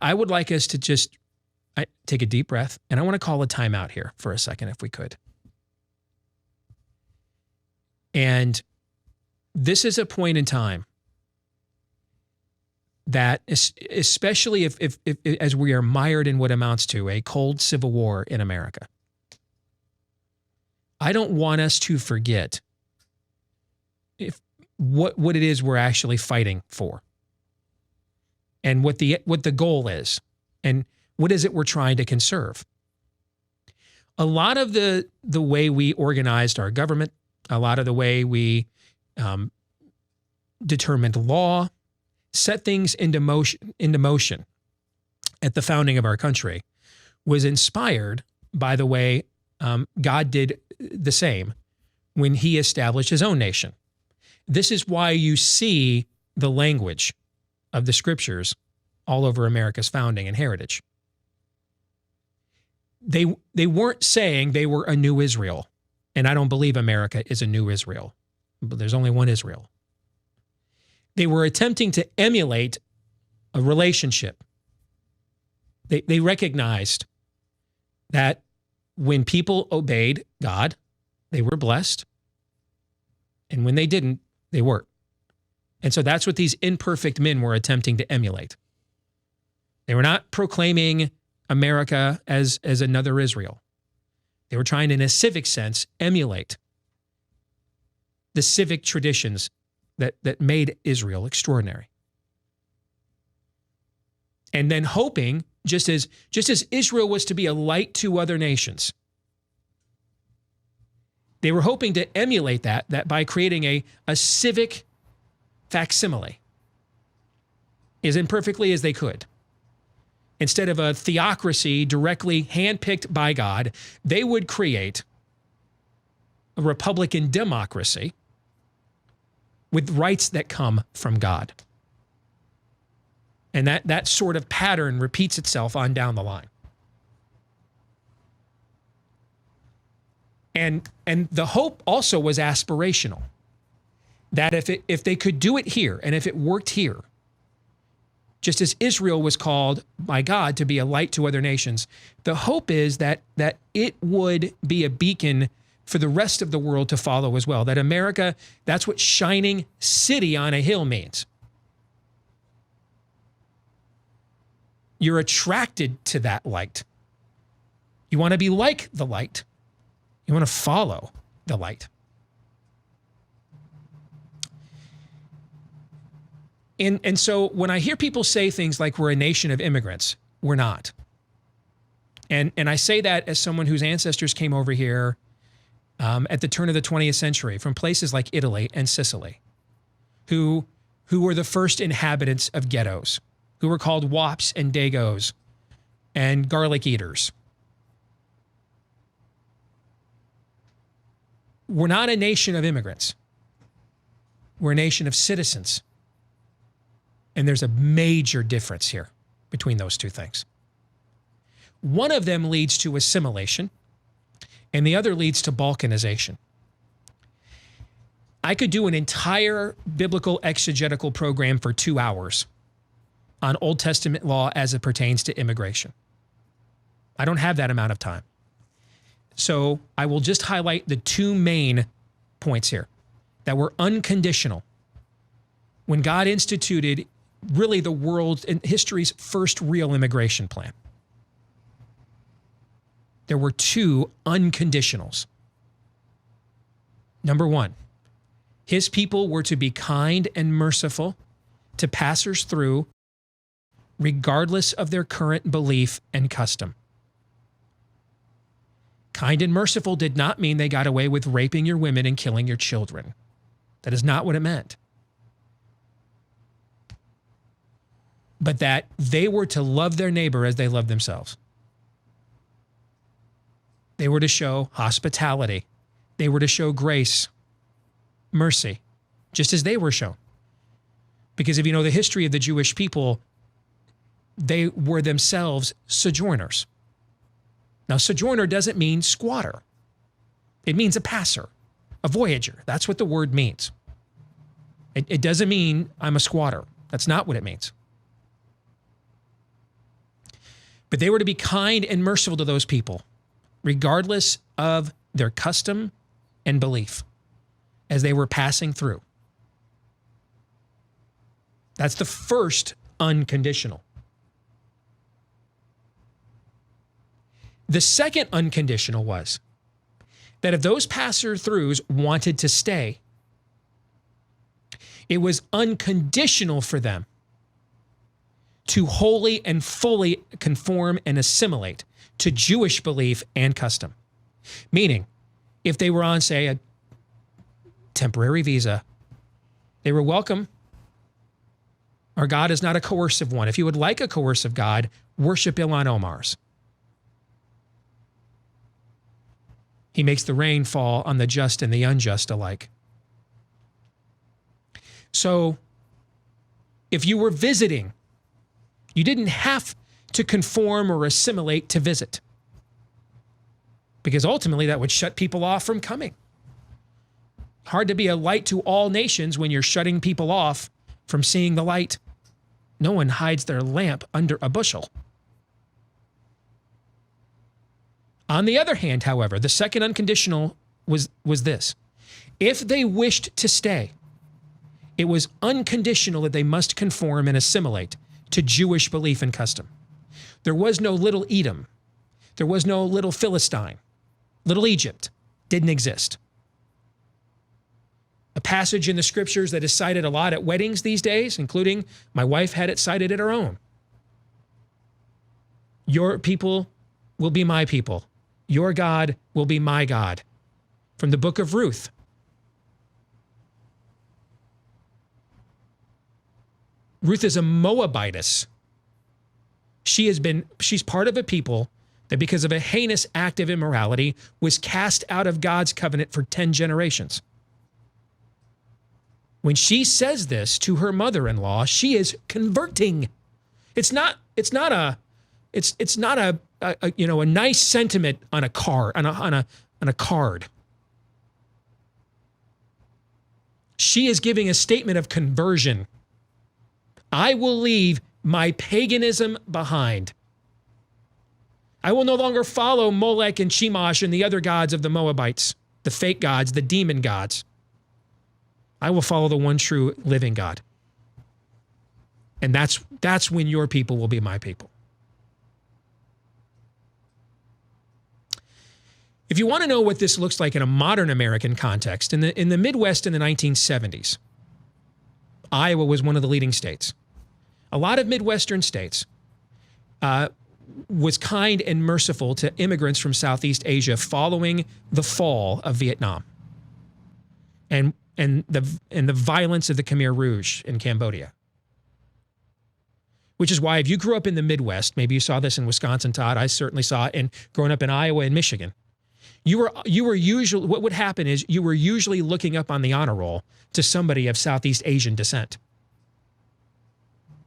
I would like us to just take a deep breath, and I want to call a timeout here for a second, if we could. And this is a point in time that, especially if as we are mired in what amounts to a cold civil war in America, I don't want us to forget what it is we're actually fighting for, and what the goal is, and what is it we're trying to conserve. A lot of the way we organized our government, a lot of the way we determined law, set things into motion at the founding of our country, was inspired by the way God did the same when he established his own nation. This is why you see the language of the scriptures all over America's founding and heritage. They weren't saying they were a new Israel, and I don't believe America is a new Israel, but there's only one Israel. They were attempting to emulate a relationship. They recognized that when people obeyed God, they were blessed, and when they didn't, they weren't. And so that's what these imperfect men were attempting to emulate. They were not proclaiming America as another Israel. They were trying, in a civic sense, emulate the civic traditions that made Israel extraordinary. And then hoping, just as Israel was to be a light to other nations, they were hoping to emulate that by creating a civic facsimile as imperfectly as they could. Instead of a theocracy directly handpicked by God, they would create a republican democracy with rights that come from God. And that sort of pattern repeats itself on down the line. And the hope also was aspirational, that if they could do it here, and if it worked here, just as Israel was called by God to be a light to other nations, the hope is that it would be a beacon for the rest of the world to follow as well. That America, that's what shining city on a hill means. You're attracted to that light. You want to be like the light. You want to follow the light. And so when I hear people say things like we're a nation of immigrants, we're not. And I say that as someone whose ancestors came over here at the turn of the 20th century from places like Italy and Sicily, who were the first inhabitants of ghettos, who were called wops and dagos and garlic eaters. We're not a nation of immigrants. We're a nation of citizens. And there's a major difference here between those two things. One of them leads to assimilation, and the other leads to balkanization. I could do an entire biblical exegetical program for 2 hours on Old Testament law as it pertains to immigration. I don't have that amount of time. So I will just highlight the two main points here that were unconditional. When God instituted really the world's and history's first real immigration plan, there were two unconditionals. Number one, his people were to be kind and merciful to passers through, regardless of their current belief and custom. Kind and merciful did not mean they got away with raping your women and killing your children. That is not what it meant. But that they were to love their neighbor as they loved themselves. They were to show hospitality. They were to show grace, mercy, just as they were shown. Because if you know the history of the Jewish people, they were themselves sojourners. Now, sojourner doesn't mean squatter. It means a passer, a voyager. That's what the word means. It doesn't mean I'm a squatter. That's not what it means. But they were to be kind and merciful to those people, regardless of their custom and belief as they were passing through. That's the first unconditional. The second unconditional was that if those passer-throughs wanted to stay, it was unconditional for them to wholly and fully conform and assimilate to Jewish belief and custom. Meaning, if they were on, say, a temporary visa, they were welcome. Our God is not a coercive one. If you would like a coercive God, worship Ilhan Omar's. He makes the rain fall on the just and the unjust alike. So, if you were visiting, you didn't have to conform or assimilate to visit, because ultimately that would shut people off from coming. Hard to be a light to all nations when you're shutting people off from seeing the light. No one hides their lamp under a bushel. On the other hand, however, the second unconditional was this. If they wished to stay, it was unconditional that they must conform and assimilate to Jewish belief and custom. There was no little Edom. There was no little Philistine. Little Egypt didn't exist. A passage in the scriptures that is cited a lot at weddings these days, including my wife had it cited at her own. Your people will be my people. Your God will be my God. From the book of Ruth. Ruth is a Moabitess. She's part of a people that because of a heinous act of immorality was cast out of God's covenant for 10 generations. When she says this to her mother-in-law, she is converting. It's not a nice sentiment on a card, on a card. She is giving a statement of conversion. I will leave my paganism behind. I will no longer follow Molech and Chemosh and the other gods of the Moabites, the fake gods, the demon gods. I will follow the one true living God. And that's when your people will be my people. If you want to know what this looks like in a modern American context, in the Midwest in the 1970s, Iowa was one of the leading states. A lot of Midwestern states was kind and merciful to immigrants from Southeast Asia following the fall of Vietnam and the violence of the Khmer Rouge in Cambodia. Which is why if you grew up in the Midwest, maybe you saw this in Wisconsin, Todd, I certainly saw it, and growing up in Iowa and Michigan, you were usually, what would happen is you were usually looking up on the honor roll to somebody of Southeast Asian descent.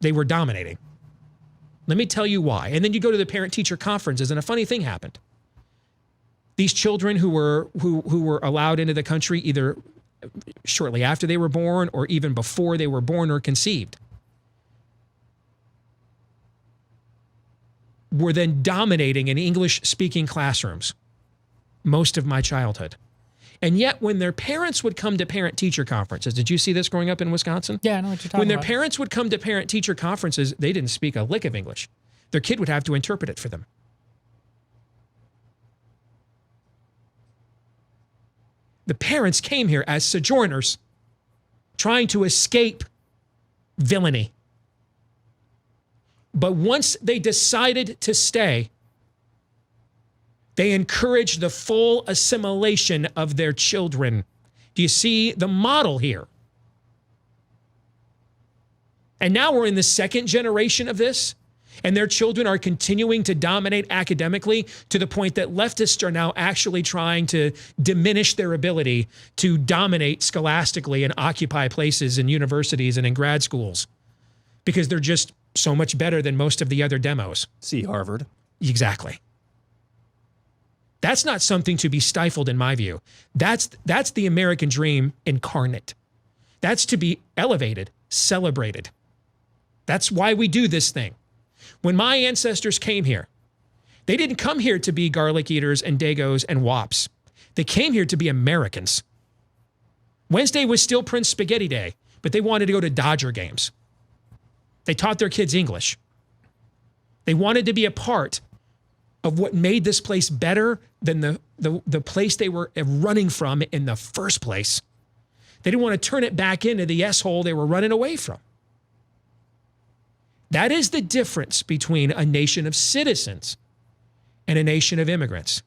They were dominating. Let me tell you why. And then you go to the parent-teacher conferences, and a funny thing happened. These children who were allowed into the country either shortly after they were born or even before they were born or conceived were then dominating in English-speaking classrooms most of my childhood. And yet when their parents would come to parent-teacher conferences, did you see this growing up in Wisconsin? Yeah, I know what you're talking about. When their parents would come to parent-teacher conferences, they didn't speak a lick of English. Their kid would have to interpret it for them. The parents came here as sojourners, trying to escape villainy. But once they decided to stay, they encouraged the full assimilation of their children. Do you see the model here? And now we're in the second generation of this, and their children are continuing to dominate academically to the point that leftists are now actually trying to diminish their ability to dominate scholastically and occupy places in universities and in grad schools because they're just so much better than most of the other demos. See Harvard. Exactly. That's not something to be stifled in my view. That's the American dream incarnate. That's to be elevated, celebrated. That's why we do this thing. When my ancestors came here, They didn't come here to be garlic eaters and Dagos and wops. They came here to be Americans. Wednesday was still Prince Spaghetti Day, but they wanted to go to Dodger games. They taught their kids English. They wanted to be a part of what made this place better than the place they were running from in the first place. They didn't want to turn it back into the S-hole they were running away from. That is the difference between a nation of citizens and a nation of immigrants.